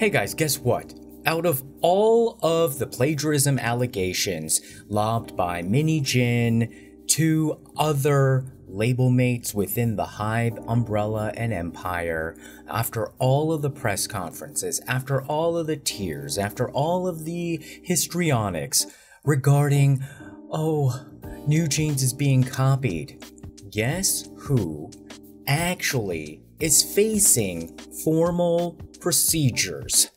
Hey guys, guess what? Out of all of the plagiarism allegations lobbed by Min Hee-jin to other label mates within the HYBE umbrella and empire, after all of the press conferences, after all of the tears, after all of the histrionics regarding, oh, New Jeans is being copied, guess who actually is facing formal procedures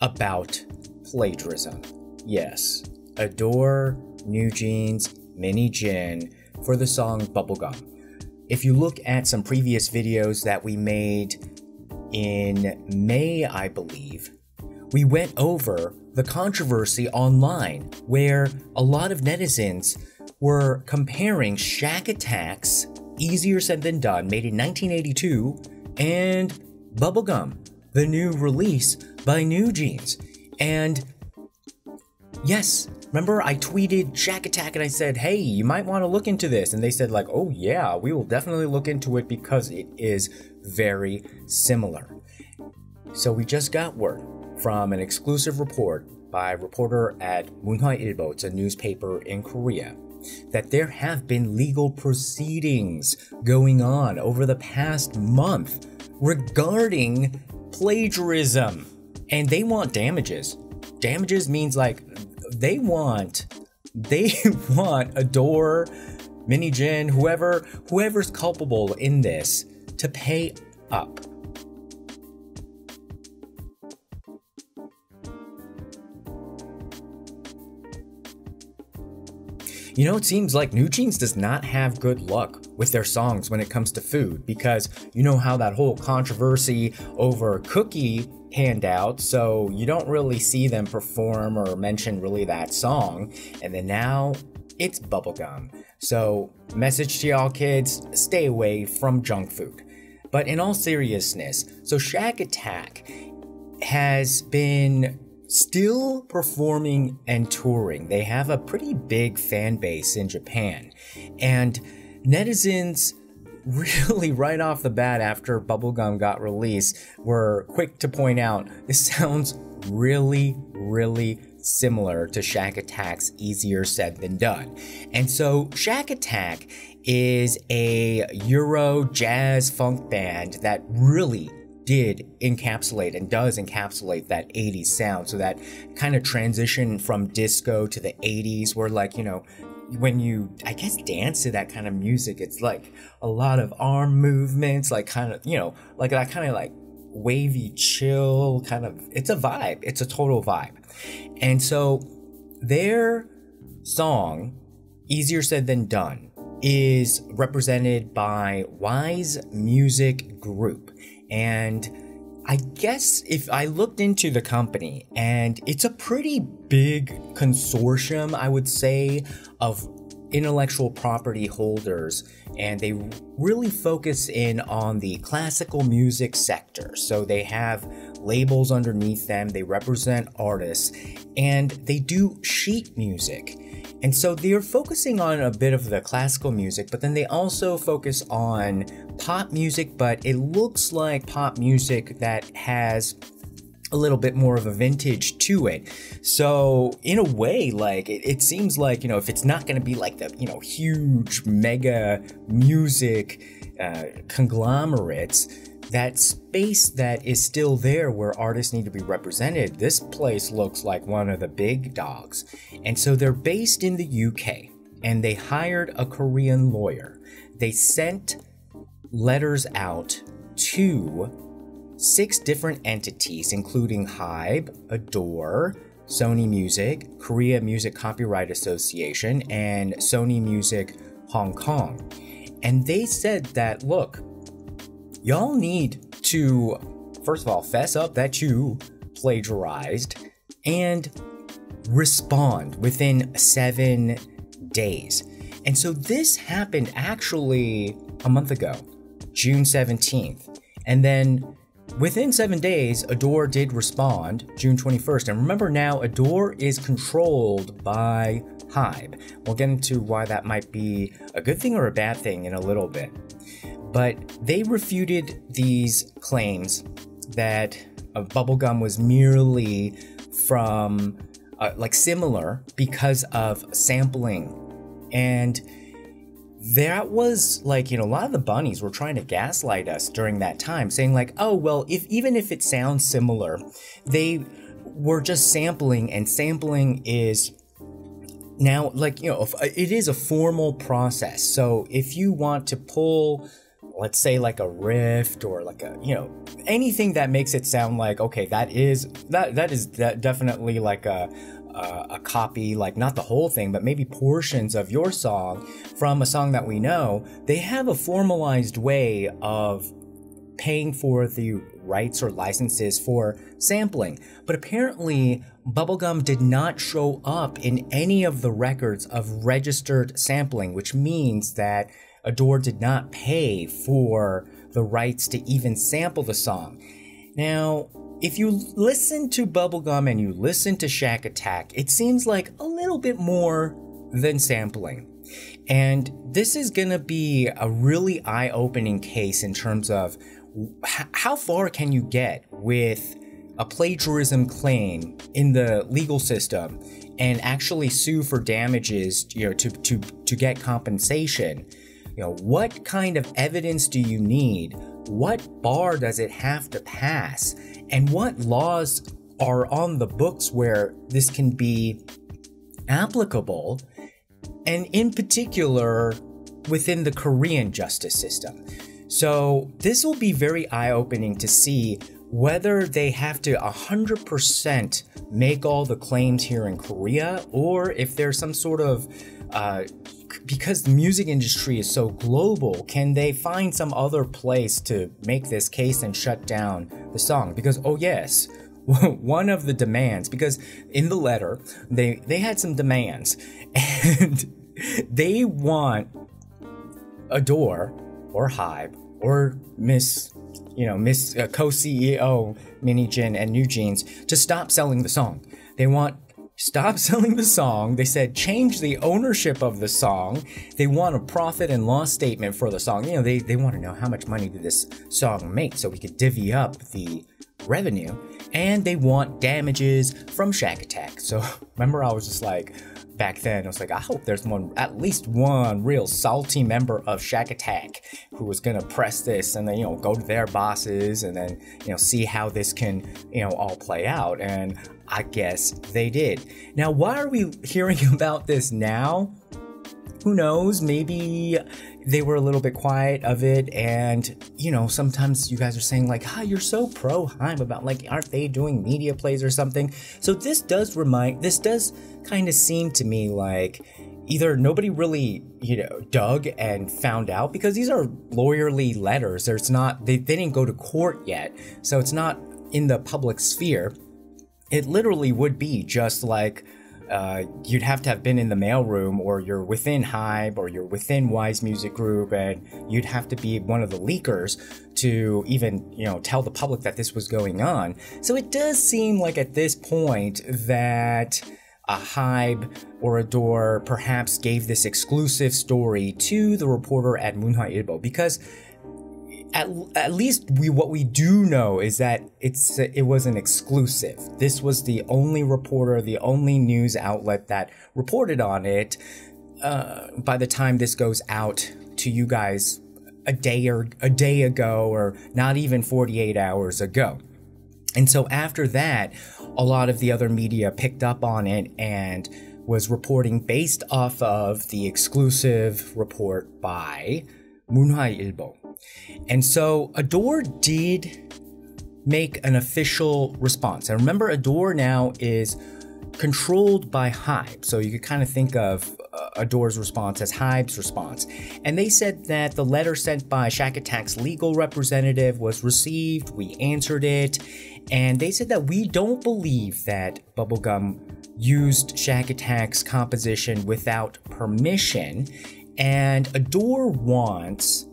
about plagiarism? Yes, ADOR, New Jeans, Min Hee-jin for the song Bubblegum. If you look at some previous videos that we made in May, I believe, we went over the controversy online where a lot of netizens were comparing Shakatak's Easier Said Than Done, made in 1982, and Bubblegum, the new release by New Jeans. And yes, remember I tweeted Shakatak and I said, hey, you might want to look into this. And they said like, oh yeah, we will definitely look into it because it is very similar. So we just got word from an exclusive report by a reporter at Munhwa Ilbo, it's a newspaper in Korea, that there have been legal proceedings going on over the past month regarding plagiarism. And they want damages. Damages means like they want ADOR, Min Hee-jin, whoever's culpable in this to pay up. You know, it seems like New Jeans does not have good luck with their songs when it comes to food, because you know how that whole controversy over cookie handout, so you don't really see them perform or mention really that song, and then now it's Bubblegum. So message to y'all kids, stay away from junk food. But in all seriousness, so Shakatak has been still performing and touring. They have a pretty big fan base in Japan, and netizens really right off the bat after Bubblegum got released were quick to point out this sounds really similar to Shakatak's Easier Said Than Done. And so Shakatak is a Euro jazz funk band that really did encapsulate and does encapsulate that 80s sound. So that kind of transition from disco to the 80s where, like, you know, when you, I guess, dance to that kind of music, it's like a lot of arm movements, like kind of, you know, like that kind of like wavy chill kind of, it's a vibe. It's a total vibe. And so their song, Easier Said Than Done, is represented by Wise Music Group. And I guess if I looked into the company, and it's a pretty big consortium, I would say, of intellectual property holders, and they really focus in on the classical music sector. So they have labels underneath them, they represent artists, and they do sheet music. And so they're focusing on a bit of the classical music, but then they also focus on pop music, but it looks like pop music that has a little bit more of a vintage to it. So in a way, like it seems like, you know, if it's not going to be like the, you know, huge mega music conglomerates, that space that is still there where artists need to be represented, this place looks like one of the big dogs. And so they're based in the UK, and they hired a Korean lawyer. They sent letters out to 6 different entities, including HYBE, ADOR, Sony Music, Korea Music Copyright Association, and Sony Music Hong Kong. And they said that, look, y'all need to, first of all, fess up that you plagiarized and respond within 7 days. And so this happened actually a month ago, June 17th. And then within 7 days, ADOR did respond, June 21st. And remember now, ADOR is controlled by HYBE. We'll get into why that might be a good thing or a bad thing in a little bit. But they refuted these claims that Bubblegum was merely from like similar because of sampling. And that was like, you know, a lot of the bunnies were trying to gaslight us during that time, saying like, oh, well, even if it sounds similar, they were just sampling, and sampling is now, like, you know, it is a formal process. So if you want to pull, let's say, like a riff or like a, you know, anything that makes it sound like, okay, that is definitely like a copy, like not the whole thing, but maybe portions of your song from a song that we know, they have a formalized way of paying for the rights or licenses for sampling. But apparently Bubblegum did not show up in any of the records of registered sampling, which means that ADOR did not pay for the rights to even sample the song. Now, if you listen to Bubblegum and you listen to Shakatak, it seems like a little bit more than sampling. And this is gonna be a really eye-opening case in terms of how far can you get with a plagiarism claim in the legal system and actually sue for damages, you know, to get compensation. You know, what kind of evidence do you need? What bar does it have to pass? And what laws are on the books where this can be applicable? And in particular, within the Korean justice system. So this will be very eye-opening to see whether they have to 100% make all the claims here in Korea, or if there's some sort of, because the music industry is so global, can they find some other place to make this case and shut down the song? Because, oh yes, one of the demands, because in the letter, they had some demands, and they want ADOR or HYBE or Miss co-CEO Min Hee-jin and New Jeans to stop selling the song. They want stop selling the song. They said change the ownership of the song. They want a profit and loss statement for the song. You know, they want to know how much money did this song make so we could divvy up the revenue. And they want damages from Shakatak. So remember, I was just like, back then, I was like, I hope there's at least one real salty member of Shakatak who was gonna press this and then, you know, go to their bosses and then, you know, see how this can, you know, all play out. And I guess they did. Now, why are we hearing about this now? Who knows? Maybe they were a little bit quiet of it, and, you know, sometimes you guys are saying like, hi, you're so pro HYBE about, like, aren't they doing media plays or something? So this does kind of seem to me like either nobody really, you know, dug and found out, because these are lawyerly letters. There's not, they didn't go to court yet, so it's not in the public sphere. It literally would be just like, you'd have to have been in the mailroom, or you're within HYBE, or you're within Wise Music Group, and you'd have to be one of the leakers to even, you know, tell the public that this was going on. So it does seem like at this point that a HYBE or ADOR perhaps gave this exclusive story to the reporter at Munhwa Ilbo, because at least what we do know is that it was an exclusive. This was the only reporter, the only news outlet that reported on it. By the time this goes out to you guys a day ago, or not even 48 hours ago. And so after that, a lot of the other media picked up on it and was reporting based off of the exclusive report by Munhwa Ilbo. And so ADOR did make an official response. And remember, ADOR now is controlled by HYBE. So you could kind of think of ADOR's response as HYBE's response. And they said that the letter sent by Shakatak's legal representative was received, we answered it, and they said that we don't believe that Bubblegum used Shakatak's composition without permission, and ADOR wants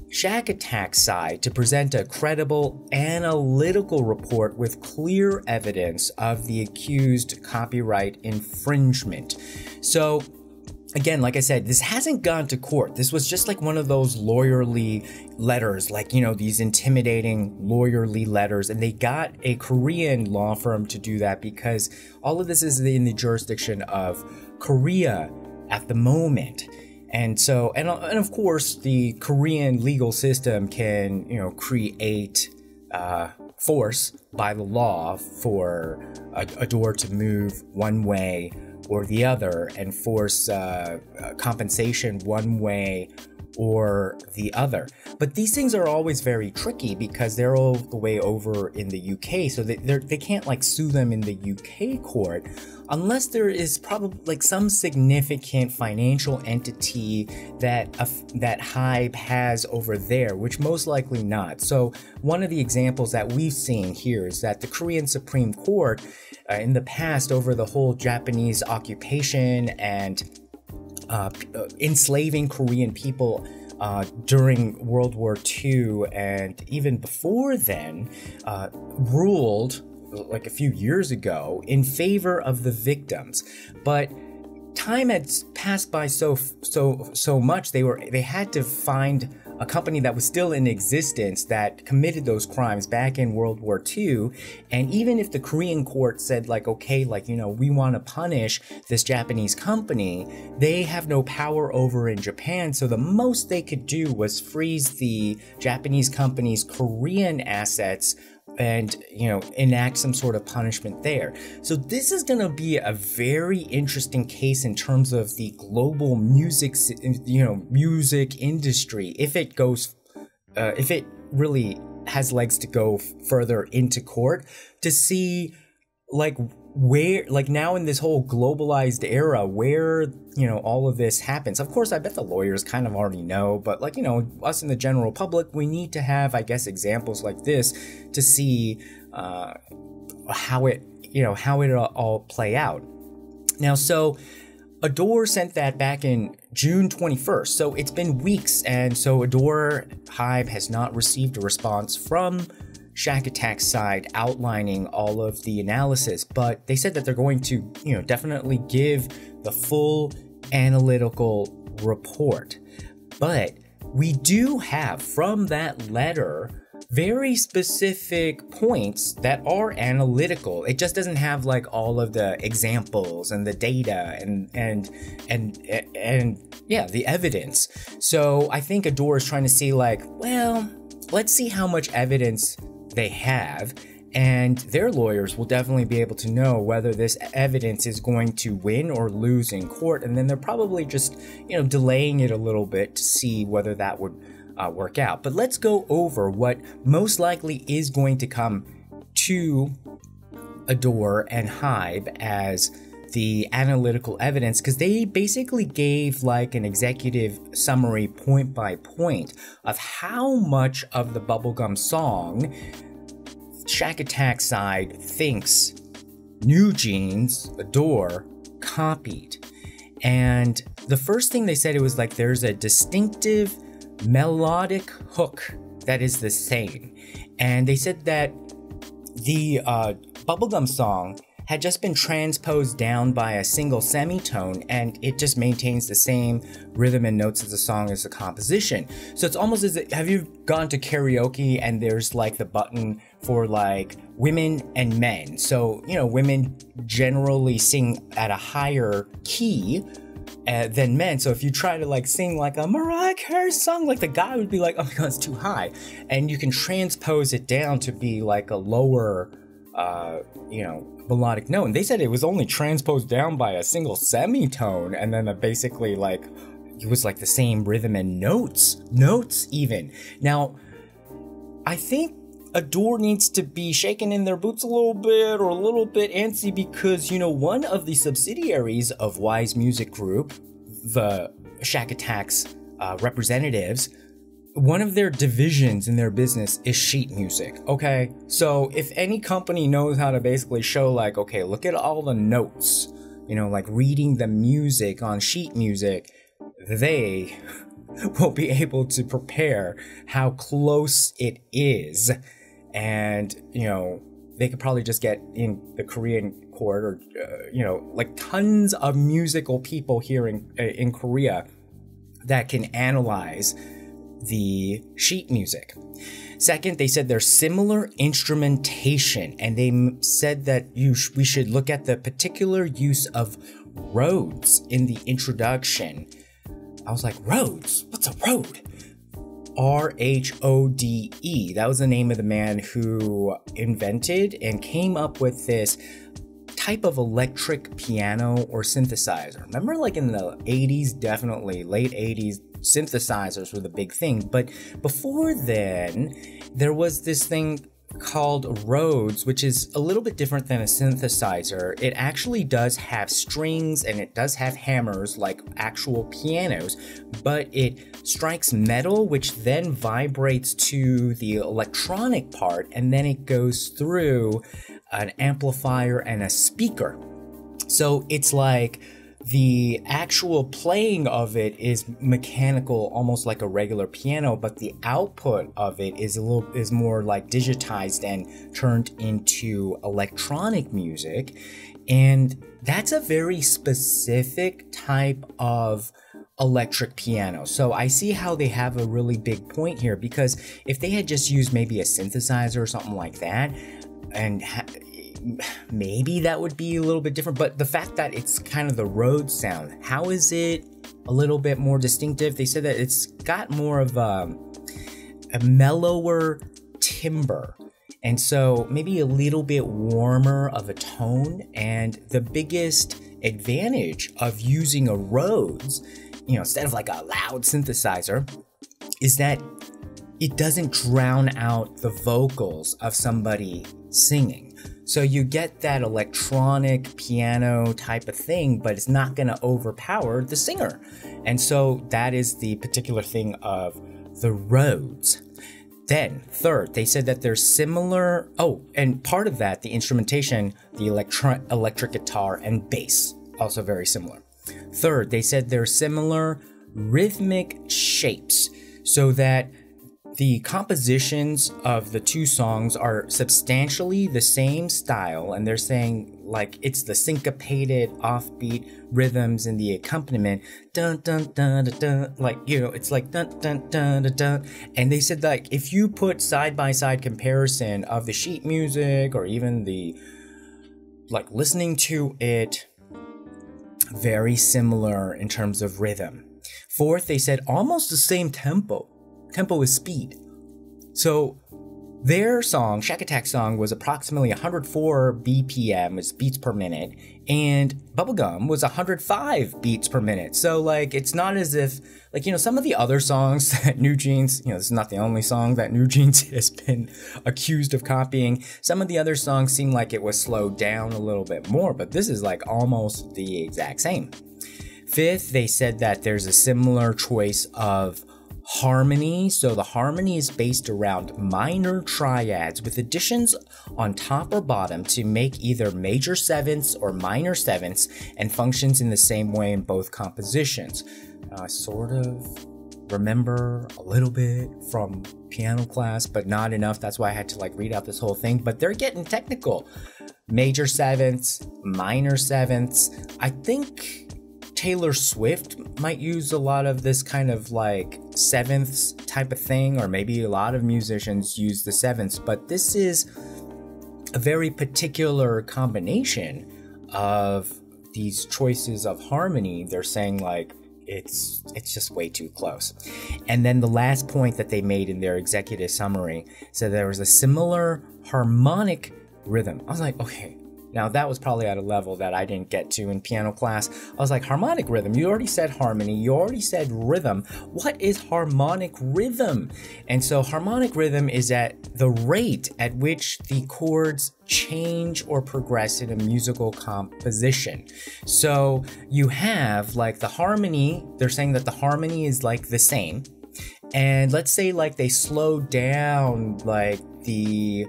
Shakatak's side to present a credible analytical report with clear evidence of the accused copyright infringement. So again, like I said, this hasn't gone to court. This was just like one of those lawyerly letters, like, you know, these intimidating lawyerly letters. And they got a Korean law firm to do that because all of this is in the jurisdiction of Korea at the moment. And so, and of course, the Korean legal system can, you know, create force by the law for ADOR to move one way or the other and force compensation one way or the other. But these things are always very tricky because they're all the way over in the UK, so they can't like sue them in the UK court unless there is probably like some significant financial entity that HYBE has over there, which most likely not. So one of the examples that we've seen here is that the Korean Supreme Court in the past, over the whole Japanese occupation and enslaving Korean people during World War II and even before then, ruled like a few years ago in favor of the victims. But time had passed by so much, they had to find a company that was still in existence that committed those crimes back in World War II. And even if the Korean court said like, okay, like, you know, we want to punish this Japanese company, they have no power over in Japan. So the most they could do was freeze the Japanese company's Korean assets and, you know, enact some sort of punishment there. So this is going to be a very interesting case in terms of the global music, you know, music industry. If it goes, if it really has legs to go further into court, to see like where, like now in this whole globalized era, where, you know, all of this happens. Of course, I bet the lawyers kind of already know, but like, you know, us in the general public, we need to have, I guess, examples like this to see how it, you know, how it all play out. Now, so ADOR sent that back in June 21st, so it's been weeks, and so ADOR HYBE has not received a response from Shakatak's side outlining all of the analysis, but they said that they're going to, you know, definitely give the full analytical report. But we do have from that letter very specific points that are analytical. It just doesn't have like all of the examples and the data and yeah, the evidence. So I think ADOR is trying to see like, well, let's see how much evidence they have, and their lawyers will definitely be able to know whether this evidence is going to win or lose in court, and then they're probably just, you know, delaying it a little bit to see whether that would work out. But let's go over what most likely is going to come to ADOR and HYBE as the analytical evidence, because they basically gave like an executive summary point by point of how much of the bubblegum song Shakatak side thinks New Jeans, ADOR, copied. And the first thing they said, it was like there's a distinctive melodic hook that is the same. And they said that the bubblegum song had just been transposed down by a single semitone, and it just maintains the same rhythm and notes as the song as the composition. So it's almost as if, have you gone to karaoke and there's like the button for like women and men? So, you know, women generally sing at a higher key than men. So if you try to like sing like a Mariah Carey song, like the guy would be like, oh my god, it's too high. And you can transpose it down to be like a lower, you know, melodic note. And they said it was only transposed down by a single semitone, and then basically like it was like the same rhythm and notes even. Now, I think ADOR needs to be shaken in their boots a little bit, or a little bit antsy, because, you know, one of the subsidiaries of Wise Music Group, the Shakatak's representatives, one of their divisions in their business is sheet music, okay? So if any company knows how to basically show like, okay, look at all the notes, you know, like reading the music on sheet music, they will be able to prepare how close it is. And, you know, they could probably just get in the Korean court, or you know, like tons of musical people here in Korea that can analyze the sheet music. Second, they said there's similar instrumentation, and they said that we should look at the particular use of Rhodes in the introduction. I was like, Rhodes? What's a Rhode? R-H-O-D-E. That was the name of the man who invented and came up with this type of electric piano or synthesizer. Remember, like in the 80s, definitely late 80s, synthesizers were the big thing. But before then, there was this thing called Rhodes, which is a little bit different than a synthesizer. It actually does have strings and it does have hammers like actual pianos, but it strikes metal, which then vibrates to the electronic part, and then it goes through an amplifier and a speaker. So it's like the actual playing of it is mechanical, almost like a regular piano, but the output of it is more like digitized and turned into electronic music. And that's a very specific type of electric piano. So I see how they have a really big point here, because if they had just used maybe a synthesizer or something like that, and maybe that would be a little bit different, but the fact that it's kind of the Rhodes sound, how is it a little bit more distinctive? They said that it's got more of a mellower timbre, and so maybe a little bit warmer of a tone. And the biggest advantage of using a Rhodes, you know, instead of like a loud synthesizer, is that it doesn't drown out the vocals of somebody singing. So you get that electronic piano type of thing, but it's not going to overpower the singer. And so that is the particular thing of the Rhodes. Then, third, they said that there's similar, and part of that, the instrumentation, the electric guitar and bass, also very similar. Third, they said there's similar rhythmic shapes, so that the compositions of the two songs are substantially the same style, and they're saying like it's the syncopated offbeat rhythms in the accompaniment, dun dun dun dun dun, like, you know, it's like dun dun dun dun dun. And they said like if you put side-by-side comparison of the sheet music, or even the like listening to it, very similar in terms of rhythm. Fourth, they said almost the same tempo. Tempo is speed. So their song, Shakatak's song, was approximately 104 BPM, is beats per minute, and Bubblegum was 105 beats per minute. So like it's not as if, like, you know, some of the other songs that New Jeans, you know, this is not the only song that New Jeans has been accused of copying. Some of the other songs seem like it was slowed down a little bit more, but this is like almost the exact same. Fifth, they said that there's a similar choice of harmony. So the harmony is based around minor triads with additions on top or bottom to make either major sevenths or minor sevenths, and functions in the same way in both compositions. I sort of remember a little bit from piano class, but not enough. That's why I had to like read out this whole thing, but they're getting technical. Major sevenths, minor sevenths. I think Taylor Swift might use a lot of this kind of like sevenths type of thing, or maybe a lot of musicians use the sevenths, but this is a very particular combination of these choices of harmony. They're saying like it's just way too close. And then the last point that they made in their executive summary said there was a similar harmonic rhythm. I was like, okay. Now that was probably at a level that I didn't get to in piano class. I was like, harmonic rhythm, you already said harmony, you already said rhythm. What is harmonic rhythm? And so harmonic rhythm is at the rate at which the chords change or progress in a musical composition. So you have like the harmony, they're saying that the harmony is like the same. And let's say like they slow down like the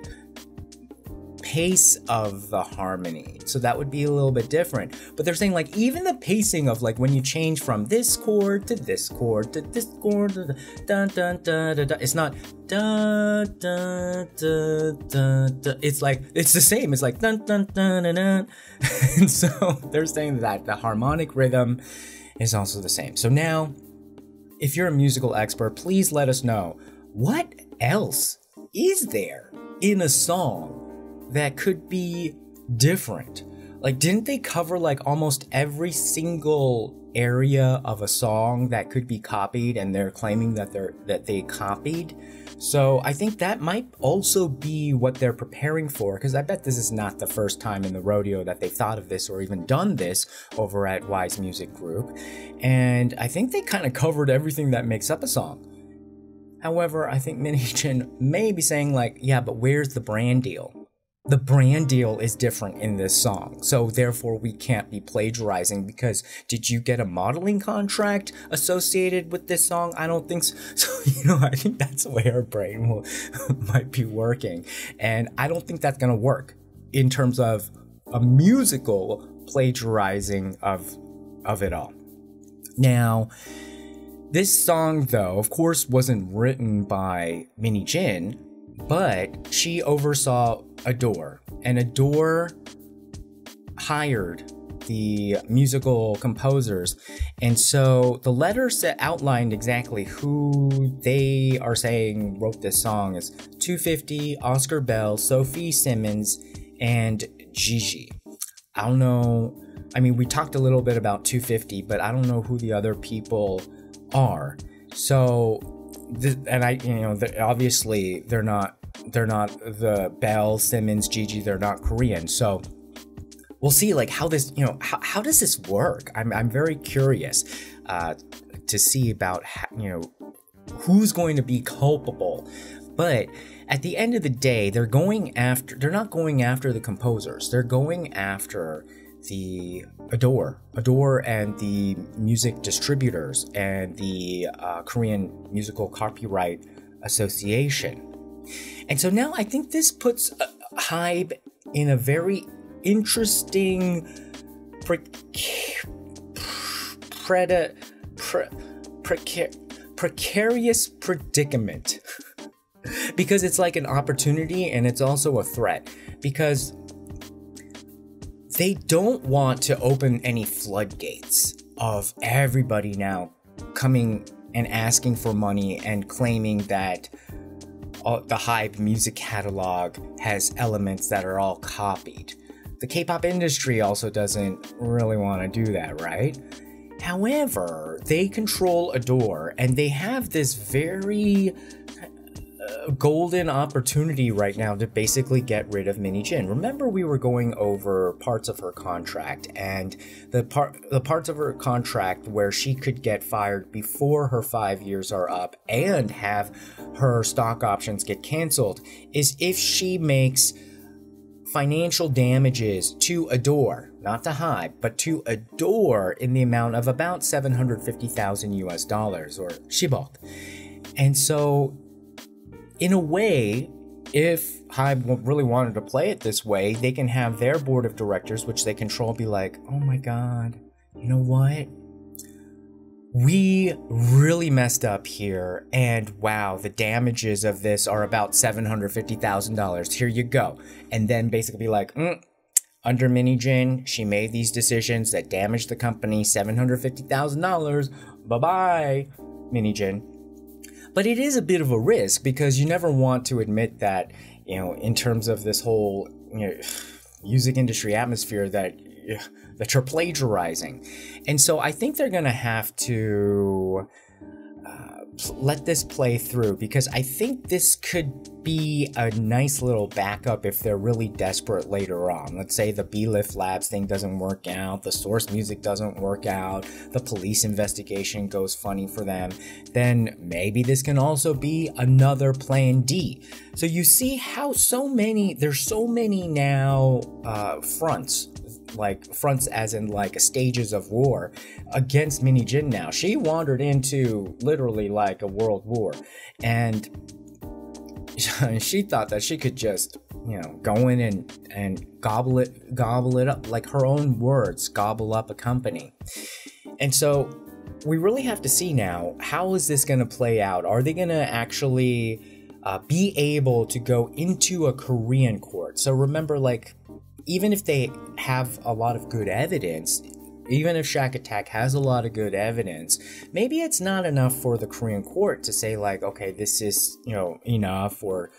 pace of the harmony. So that would be a little bit different. But they're saying like even the pacing of like when you change from this chord to this chord to this chord to dun dun dun dun, dun, it's not dun dun dun dun dun. It's like it's the same. It's like dun dun dun dun dun. And so they're saying that the harmonic rhythm is also the same. So now, if you're a musical expert, please let us know what else is there in a song that could be different. Like, didn't they cover like almost every single area of a song that could be copied, and they're claiming that they copied? So I think that might also be what they're preparing for, because I bet this is not the first time in the rodeo that they've thought of this or even done this over at Wise Music Group. And I think they kind of covered everything that makes up a song. However, I think Min Hee-jin may be saying like, yeah, but where's the brand deal? The brand deal is different in this song, so therefore we can't be plagiarizing, because did you get a modeling contract associated with this song? I don't think so. So, I think that's the way our brain might be working. And I don't think that's going to work in terms of a musical plagiarizing of it all. Now, this song, though, of course, wasn't written by Min Hee-jin, but she oversaw ADOR, and ADOR hired the musical composers, and so the letters that outlined exactly who they are saying wrote this song is 250, Oscar Bell, Sophie Simmons, and Gigi. I don't know, I mean, we talked a little bit about 250, but I don't know who the other people are. So, obviously they're not the Bell, Simmons, Gigi, they're not Korean. So we'll see like how this, how does this work? I'm very curious to see about who's going to be culpable. But at the end of the day, they're not going after the composers. They're going after the ADOR and the music distributors and the Korean Musical Copyright Association. And so now I think this puts HYBE in a very interesting precarious predicament. Because it's like an opportunity and it's also a threat. Because they don't want to open any floodgates of everybody now coming and asking for money and claiming that the HYBE music catalog has elements that are all copied. The K-pop industry also doesn't really want to do that, right? However, they control ADOR, and they have this very golden opportunity right now to basically get rid of Min Hee-jin. Remember, we were going over parts of her contract, and the parts of her contract where she could get fired before her 5 years are up and have her stock options get canceled is if she makes financial damages to ADOR, not to HYBE, but to ADOR in the amount of about $750,000 US or shibok. And so, in a way, if HYBE really wanted to play it this way, they can have their board of directors, which they control, be like, oh my god, you know what? We really messed up here, and wow, the damages of this are about $750,000. Here you go. And then basically be like, under Min Hee-jin, she made these decisions that damaged the company, $750,000. Bye-bye, Min Hee-jin. But it is a bit of a risk, because you never want to admit that, in terms of this whole music industry atmosphere, that you're plagiarizing. And so I think they're going to have to let this play through, because I think this could be a nice little backup if they're really desperate later on. Let's say the B-Lift Labs thing doesn't work out, the source music doesn't work out, the police investigation goes funny for them, then maybe this can also be another plan D. So you see how there's so many now fronts, like fronts as in like stages of war against Min Hee-jin now. She wandered into literally like a world war, and she thought that she could just, go in and gobble it up, like her own words, gobble up a company. And so we really have to see now, how is this going to play out? Are they going to actually be able to go into a Korean court? So remember, like, even if they have a lot of good evidence, even if Shakatak has a lot of good evidence, maybe it's not enough for the Korean court to say, like, okay, this is, enough, or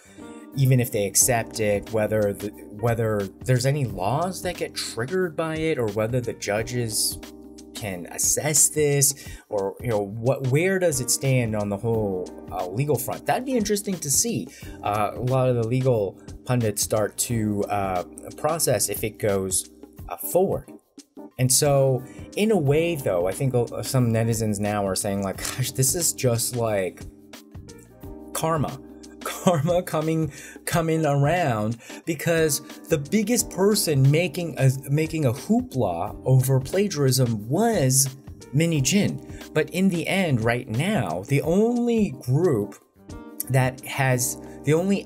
even if they accept it, whether there's any laws that get triggered by it, or whether the judges can assess this, or where does it stand on the whole legal front. That'd be interesting to see. A lot of the legal pundits start to process if it goes forward. And so, in a way, though, I think some netizens now are saying, like, gosh, this is just like karma coming around, because the biggest person making a hoopla over plagiarism was Min Hee-jin. But in the end, right now, the only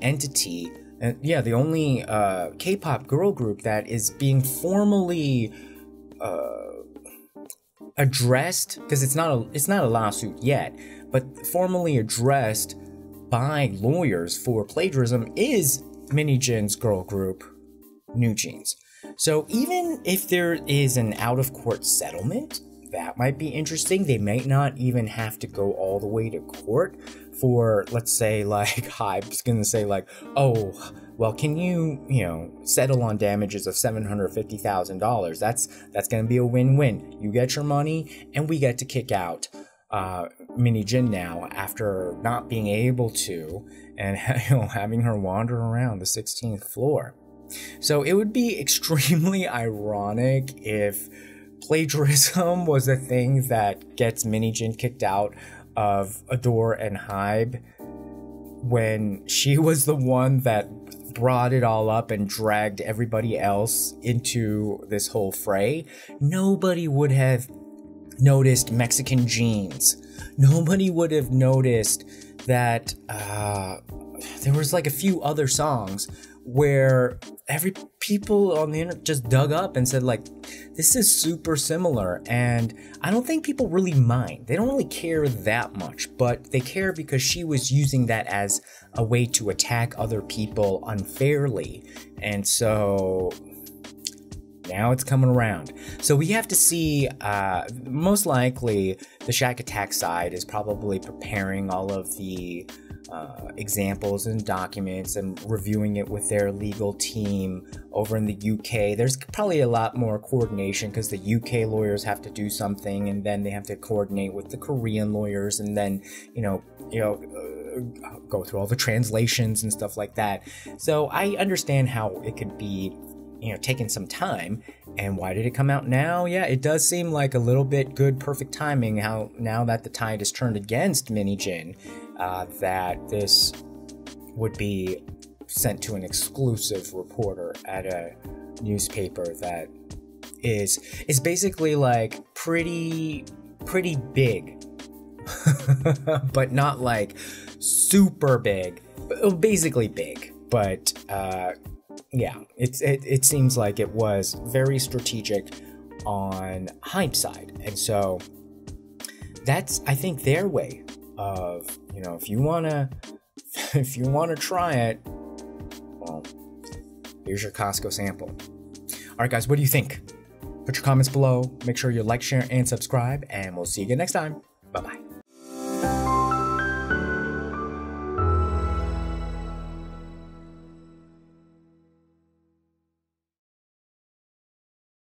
entity, the only K-pop girl group that is being formally addressed, because it's not a lawsuit yet, but formally addressed by lawyers for plagiarism, is Min Hee-jin's girl group, NewJeans. So even if there is an out-of-court settlement, that might be interesting. They might not even have to go all the way to court for, let's say, like, HYBE's gonna say, like, oh, well, can you, settle on damages of $750,000? That's gonna be a win-win. You get your money, and we get to kick out Min Hee-jin now, after not being able to, and having her wander around the 16th floor. So it would be extremely ironic if plagiarism was a thing that gets Min Hee-jin kicked out of ADOR and HYBE, when she was the one that brought it all up and dragged everybody else into this whole fray. Nobody would have noticed Mexican jeans. Nobody would have noticed that there was like a few other songs where people on the internet just dug up and said, like, this is super similar. And I don't think people really mind. They don't really care that much, but they care because she was using that as a way to attack other people unfairly. And so now it's coming around. So we have to see, most likely the Shakatak side is probably preparing all of the examples and documents and reviewing it with their legal team over in the UK. There's probably a lot more coordination because the UK lawyers have to do something, and then they have to coordinate with the Korean lawyers, and then go through all the translations and stuff like that. So I understand how it could be taking some time. And why did it come out now? Yeah, it does seem like a little bit good, perfect timing, how now that the tide is turned against Min Hee-jin, that this would be sent to an exclusive reporter at a newspaper that is basically like pretty big, but not like super big, but basically big. But yeah, it seems like it was very strategic on HYBE side, and so that's, I think, their way of, if you wanna try it, well, here's your Costco sample. All right, guys, what do you think? Put your comments below. Make sure you like, share, and subscribe, and we'll see you again next time. Bye bye.